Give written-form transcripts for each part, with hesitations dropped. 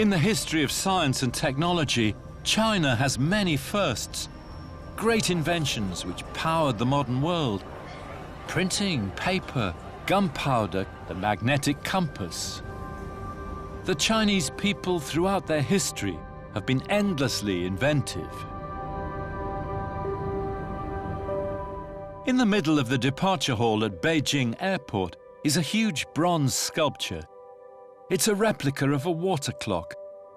In the history of science and technology, China has many firsts. Great inventions which powered the modern world. Printing, paper, gunpowder, the magnetic compass. The Chinese people throughout their history have been endlessly inventive. In the middle of the departure hall at Beijing Airport is a huge bronze sculpture. It's a replica of a water clock,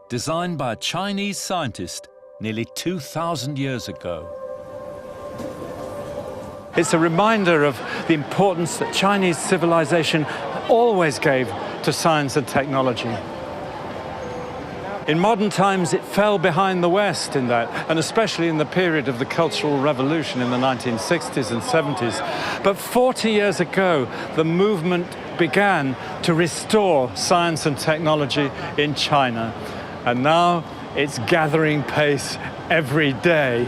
designed by a Chinese scientist nearly 2,000 years ago. It's a reminder of the importance that Chinese civilization always gave to science and technology. In modern times, it fell behind the West in that, and especially in the period of the Cultural Revolution in the 1960s and 70s. But 40 years ago, the movement began to restore science and technology in China. And now it's gathering pace every day.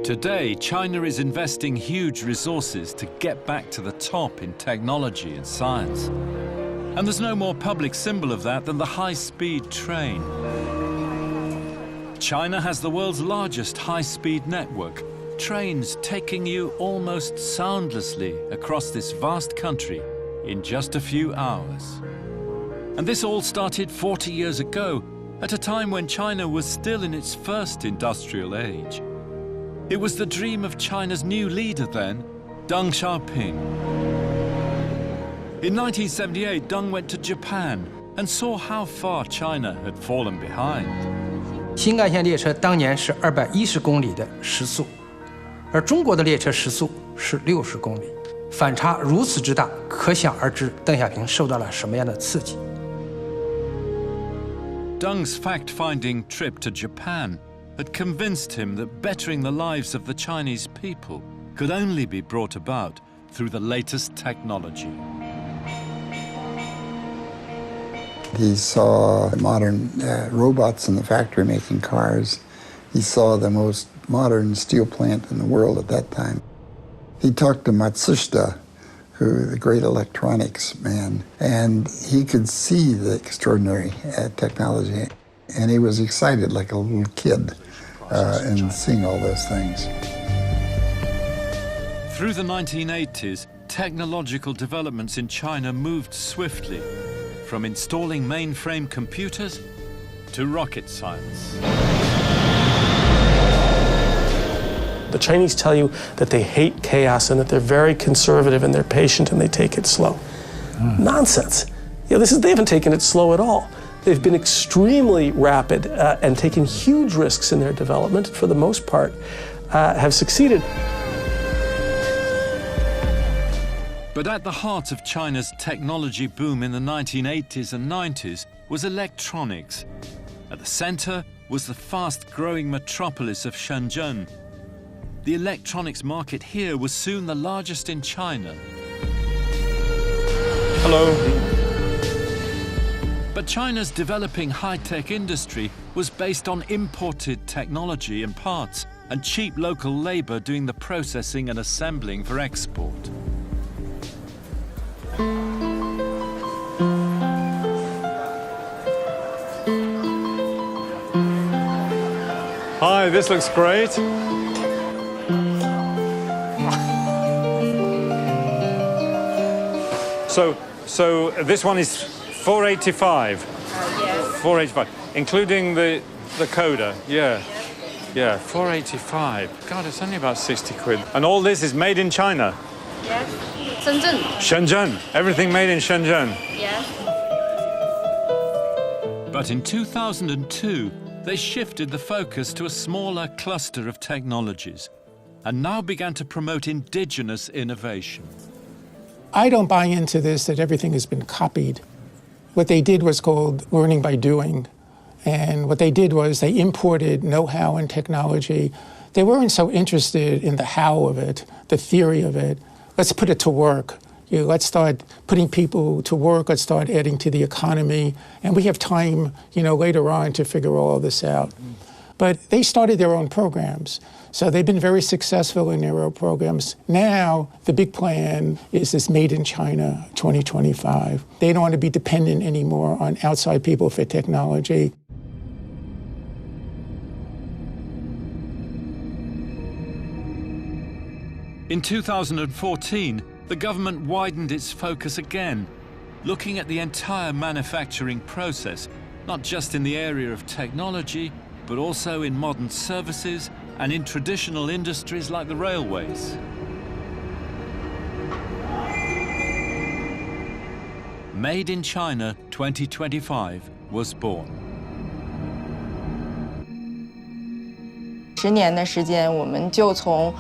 Today, China is investing huge resources to get back to the top in technology and science. And there's no more public symbol of that than the high-speed train. China has the world's largest high-speed network, trains taking you almost soundlessly across this vast country in just a few hours. And this all started 40 years ago, at a time when China was still in its first industrial age. It was the dream of China's new leader then, Deng Xiaoping. In 1978, Deng went to Japan and saw how far China had fallen behind. 新干线列车当年是210公里的时速，而中国的列车时速是60公里，反差如此之大，可想而知邓小平受到了什么样的刺激。Deng's fact-finding trip to Japan had convinced him that bettering the lives of the Chinese people could only be brought about through the latest technology. He saw modern robots in the factory making cars. He saw the most modern steel plant in the world at that time. He talked to Matsushita, who the great electronics man, and he could see the extraordinary technology. And he was excited like a little kid in seeing all those things. Through the 1980s, technological developments in China moved swiftly, from installing mainframe computers to rocket science. The Chinese tell you that they hate chaos and that they're very conservative and they're patient and they take it slow. Nonsense. You know, they haven't taken it slow at all. They've been extremely rapid and taken huge risks in their development, for the most part, have succeeded. But at the heart of China's technology boom in the 1980s and 90s was electronics. At the center was the fast-growing metropolis of Shenzhen. The electronics market here was soon the largest in China. Hello. But China's developing high-tech industry was based on imported technology and parts, and cheap local labor doing the processing and assembling for export. Hi, this looks great. So this one is 485. Yes. 485, including the coda. Yeah. Yeah, 485. God, it's only about 60 quid. And all this is made in China. Yes. Shenzhen. Shenzhen. Everything made in Shenzhen. Yes. But in 2002, they shifted the focus to a smaller cluster of technologies and now began to promote indigenous innovation. I don't buy into this that everything has been copied. What they did was called learning by doing. And what they did was they imported know-how and technology. They weren't so interested in the how of it, the theory of it. Let's put it to work. Let's start putting people to work. Let's start adding to the economy. And we have time, later on to figure all of this out. But they started their own programs. So they've been very successful in their own programs. Now, the big plan is this Made in China 2025. They don't want to be dependent anymore on outside people for technology. In 2014, the government widened its focus again, looking at the entire manufacturing process, not just in the area of technology, but also in modern services and in traditional industries like the railways. Made in China 2025 was born. 10年的时间，我们就从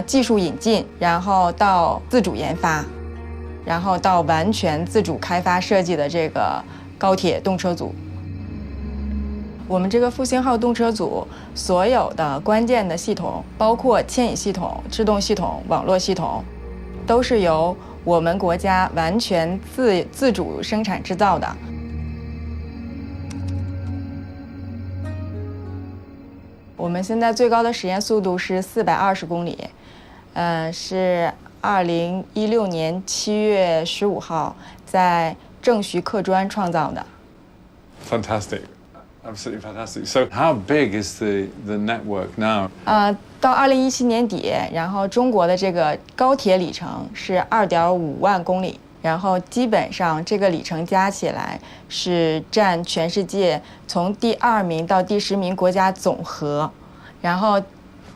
技术引进，然后到自主研发，然后到完全自主开发设计的这个高铁动车组。我们这个复兴号动车组所有的关键的系统，包括牵引系统、制动系统、网络系统，都是由我们国家完全自主生产制造的。我们现在最高的实验速度是420公里，是2016年7月15号在郑徐客专创造的。Fantastic. Absolutely fantastic. So how big is the network now? 到2017年底，然后中国的这个高铁里程是2.5万公里，然后基本上这个里程加起来是占全世界从第2名到第10名国家总和，然后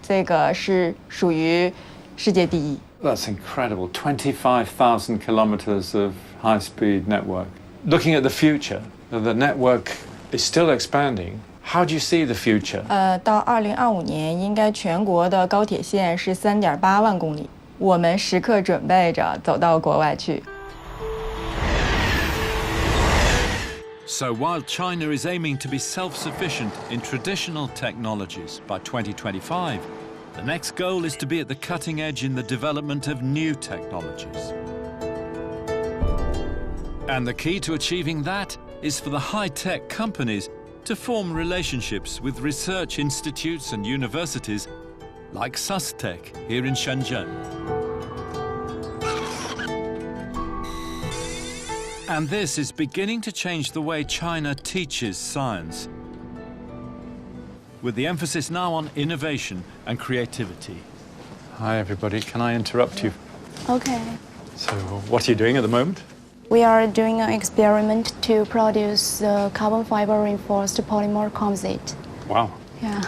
这个是属于世界第一。That's incredible. 25,000 kilometers of high-speed network. Looking at the future, the network is still expanding. How do you see the future? 到2025年，应该全国的高铁线是3.8万公里。我们时刻准备着走到国外去。So while China is aiming to be self-sufficient in traditional technologies by 2025, the next goal is to be at the cutting edge in the development of new technologies. And the key to achieving that is for the high-tech companies to form relationships with research institutes and universities like SUSTech here in Shenzhen. And this is beginning to change the way China teaches science, with the emphasis now on innovation and creativity. Hi, everybody. Can I interrupt you? Okay. So what are you doing at the moment? We are doing an experiment to produce carbon fiber reinforced polymer composite. Wow. Yeah.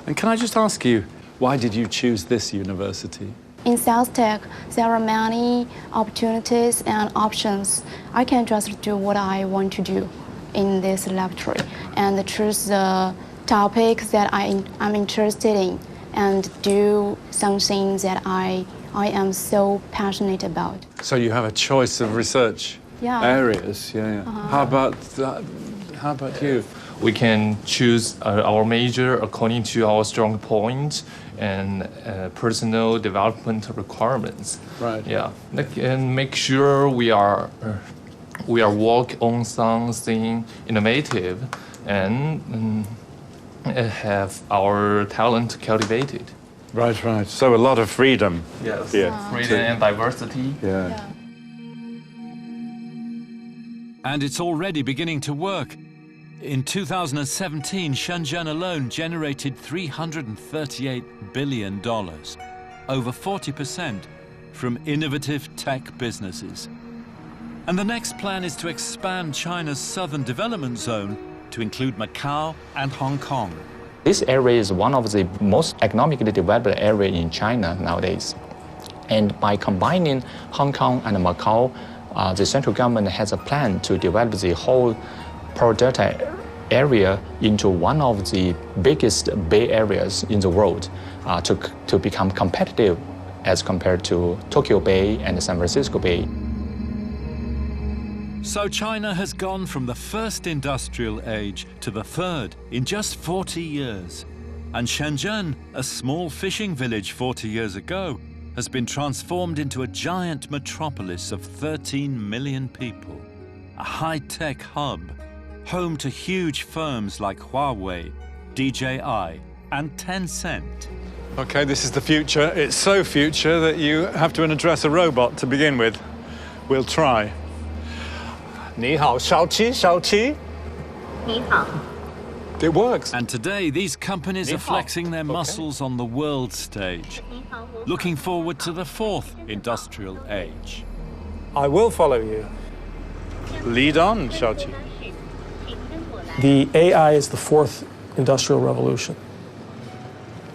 And can I just ask you, why did you choose this university? In SUSTech, there are many opportunities and options. I can just do what I want to do in this laboratory and choose the topics that I'm interested in and do something that I am so passionate about. So you have a choice of research areas. Yeah. How about you? We can choose our major according to our strong points and personal development requirements. Right. Yeah, and make sure we are work on something innovative and have our talent cultivated. Right, right. So a lot of freedom. Yes. Yeah. Freedom and diversity. Yeah. And it's already beginning to work. In 2017, Shenzhen alone generated $338 billion, over 40% from innovative tech businesses. And the next plan is to expand China's Southern Development Zone to include Macau and Hong Kong. This area is one of the most economically developed areas in China nowadays. And by combining Hong Kong and Macau, the central government has a plan to develop the whole Pearl Delta area into one of the biggest bay areas in the world to become competitive as compared to Tokyo Bay and San Francisco Bay. So China has gone from the first industrial age to the third in just 40 years. And Shenzhen, a small fishing village 40 years ago, has been transformed into a giant metropolis of 13 million people, a high-tech hub, home to huge firms like Huawei, DJI, and Tencent. Okay, this is the future. It's so future that you have to address a robot to begin with. We'll try. 你好，小七，小七。你好。 It works. And today, these companies are flexing their muscles on the world stage, looking forward to the fourth industrial age. I will follow you. Lead on, Xiaoqi. The AI is the fourth industrial revolution.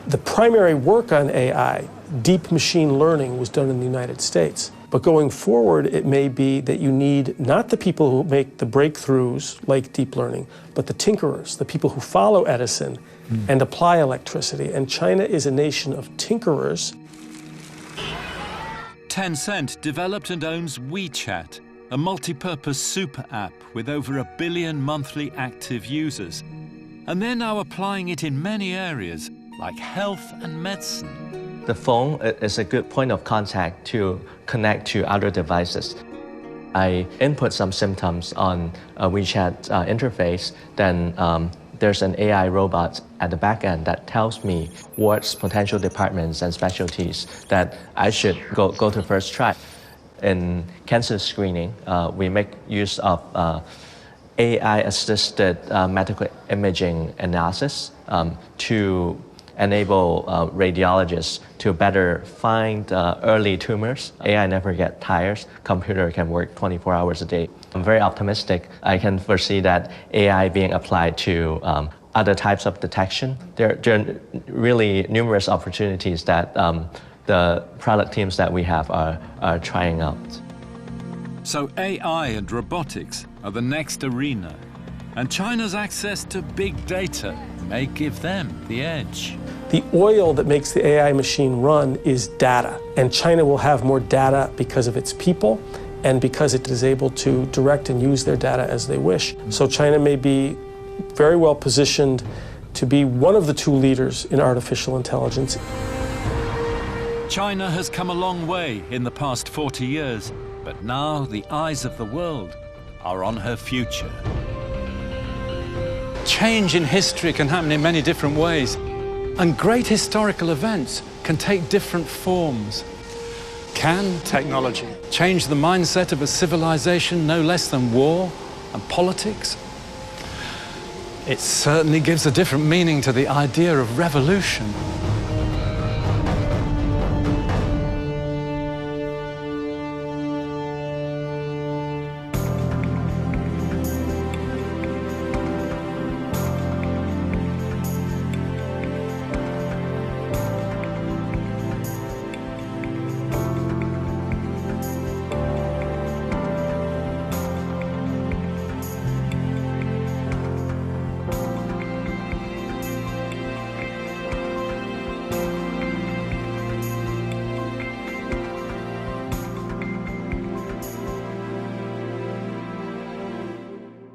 The primary work on AI, deep machine learning, was done in the United States. But going forward, it may be that you need not the people who make the breakthroughs like deep learning, but the tinkerers, the people who follow Edison and apply electricity. And China is a nation of tinkerers. Tencent developed and owns WeChat, a multi-purpose super app with over 1 billion monthly active users. And they're now applying it in many areas, like health and medicine. The phone is a good point of contact to connect to other devices. I input some symptoms on a WeChat interface, then there's an AI robot at the back end that tells me what potential departments and specialties that I should go to first try. In cancer screening, we make use of AI-assisted medical imaging analysis to enable radiologists to better find early tumors. AI never gets tired. Computer can work 24 hours a day. I'm very optimistic. I can foresee that AI being applied to other types of detection. There are really numerous opportunities that the product teams that we have are trying out. So AI and robotics are the next arena, and China's access to big data may give them the edge. The oil that makes the AI machine run is data, and China will have more data because of its people and because it is able to direct and use their data as they wish. So China may be very well positioned to be one of the two leaders in artificial intelligence. China has come a long way in the past 40 years, but now the eyes of the world are on her future. Change in history can happen in many different ways, and great historical events can take different forms. Can technology change the mindset of a civilization no less than war and politics? It certainly gives a different meaning to the idea of revolution.